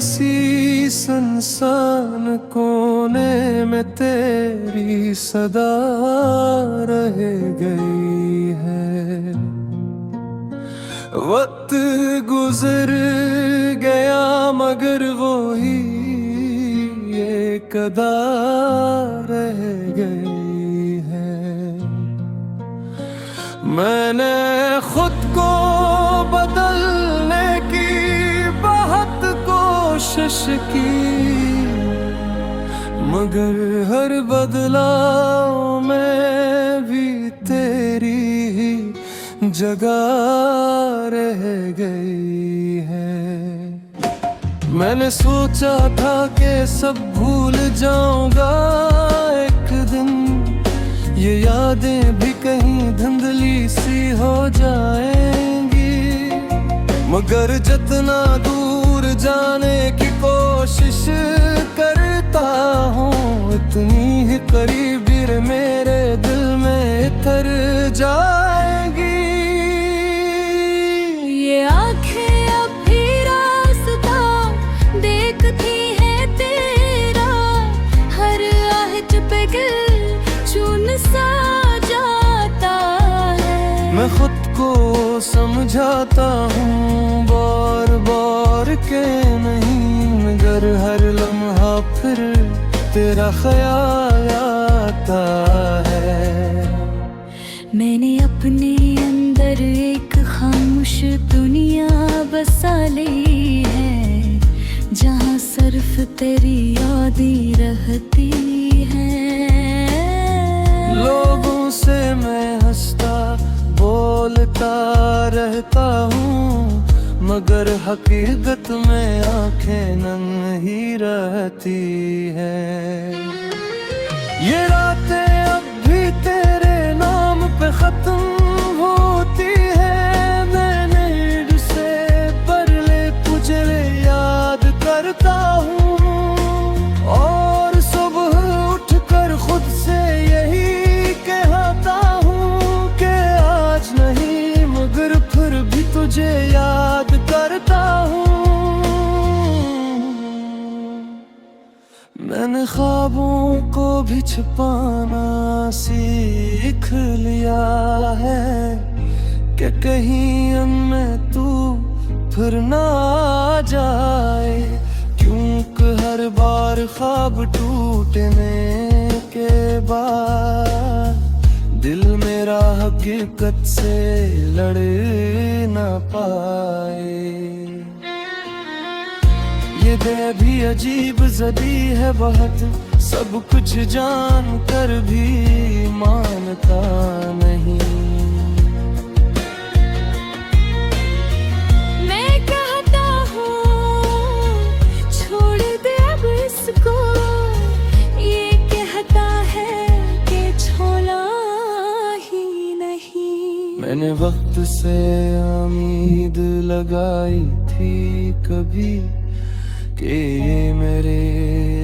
किसी सुनसान कोने में तेरी सदा रह गई है। वक्त गुजर गया मगर वो ही एक अदा रह गई है। मैंने खुद को बदलने की बहुत कोशिश की, मगर हर बदलाव में भी तेरी ही जगह रह गई है। मैंने सोचा था कि सब भूल जाऊंगा एक दिन, ये यादें भी कहीं धुंधली सी हो जाएंगी, मगर जितना दूर जाने की कोशिश करता हूँ, इतनी ही करीब मेरे दिल में उतर जाएंगी। ये आँखें अब भी रास्ता देखती है तेरा, हर आहट पे दिल चून सा जाता है। मैं खुद को समझाता हूँ बार बार के नहीं, मगर हर लम्हा फिर तेरा ख्याल आता है। मैंने अपने अंदर एक खामोश दुनिया बसा ली है, जहाँ सिर्फ तेरी यादें रहती हैं। लोगों से मैं हंसता बोलता रहता हूँ, मगर हकीकत में आंखें नम ही रहती है। ये रातें अब भी तेरे नाम पे खत्म होती है, मैंने हिड़ से परले पुजरे याद करता हूँ, और सुबह उठकर खुद से यही कहता हूँ कि आज नहीं मगर फिर भी तुझे याद करता हूँ। मैंने ख्वाबों को भी छुपाना सीख लिया है, कि कहीं उनमें तू फिर ना आ जाए, क्योंकि हर बार ख्वाब टूटने के बाद दिल मेरा हकीकत से लड़ ना पाए। ये दे भी अजीब ज़दी है बहुत, सब कुछ जान कर भी मानता नहीं। मैं कहता हूँ छोड़ दे अब इसको, ये कहता है कि छोड़ा ही नहीं। मैंने वक्त से उम्मीद लगाई थी कभी कि ये मेरे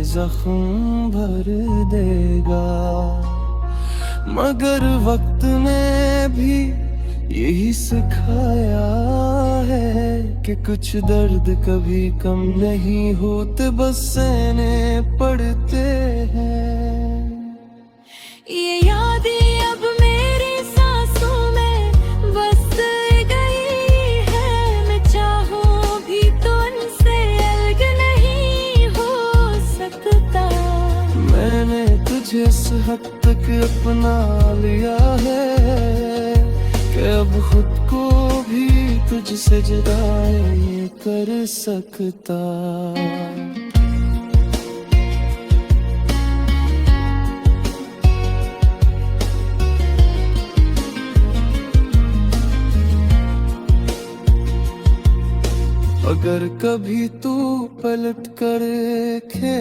जख्म भर देगा, मगर वक्त ने भी यही सिखाया है कि कुछ दर्द कभी कम नहीं होते, बस सहने पड़ते हैं। ये यादें अब मेरी सांसों में बस गई है, मैं चाहूं भी तो उनसे अलग नहीं हो सकता। मैंने तुझे इस हद तक अपना लिया है कि अब खुद को भी तुझसे जुदा नहीं कर सकता। अगर कभी तू पलट कर देखे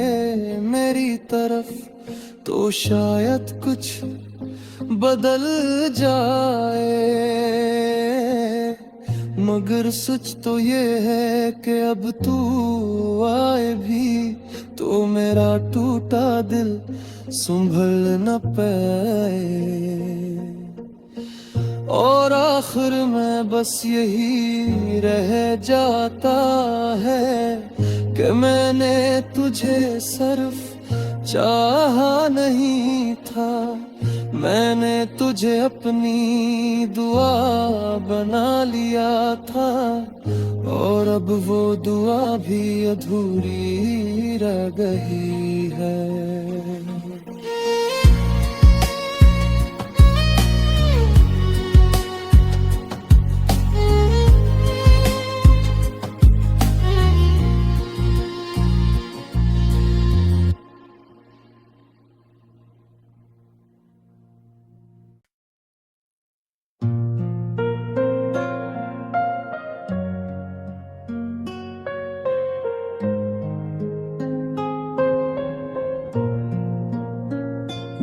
मेरी तरफ, तो शायद कुछ बदल जाए, मगर सच तो ये है कि अब तू आए भी तो मेरा टूटा दिल संभल न पाए। और आखिर में बस यही रह जाता है कि मैंने तुझे सिर्फ चाहा नहीं था, मैंने तुझे अपनी दुआ बना लिया था, और अब वो दुआ भी अधूरी रह गई है।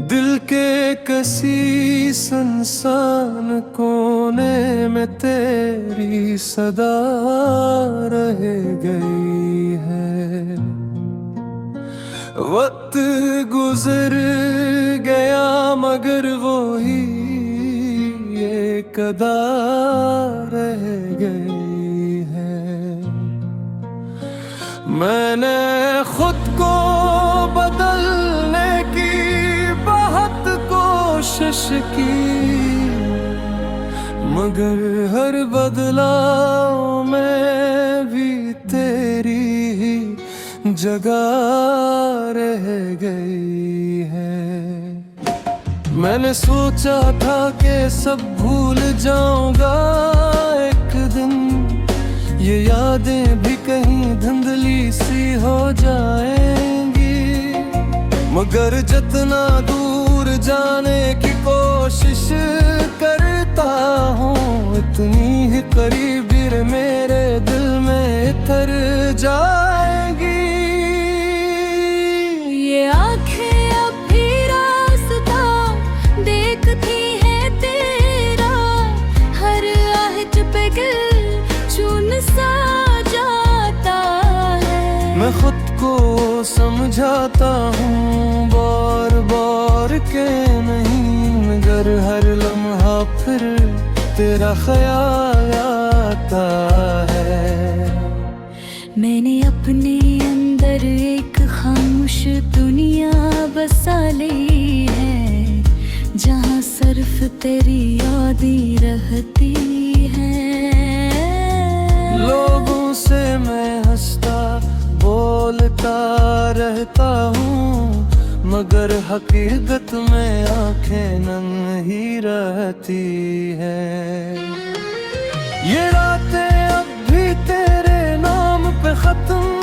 दिल के किसी सुनसान कोने में तेरी सदा रह गई है। वक्त गुजर गया मगर वो ही एक अदा रह गई है। मैंने खुद को बदलने की बहुत कोशिश की, मगर हर बदलाव में भी तेरी ही जगह रह गई है। मैंने सोचा था कि सब भूल जाऊंगा एक दिन, ये यादें भी कहीं धुंधली सी हो जाएंगी, मगर जितना दूर जाने की कोशिश करता हूँ, इतनी ही करीब मेरे दिल में उतर जाएगी। ये आँखें अब भी रास्ता देखती है तेरा, हर आहट पे दिल चून सा जाता है। मैं खुद को समझाता हूँ बार बार के नहीं, मगर हर लम्हा फिर तेरा ख्याल आता है। मैंने अपने अंदर एक खामोश दुनिया बसा ली है, जहाँ सिर्फ तेरी यादें रहती हैं। लोगों से मैं हंसता बोलता रहता हूँ, मगर हकीकत में आंखें नंगी रहती है। ये रातें अब भी तेरे नाम पे खत्म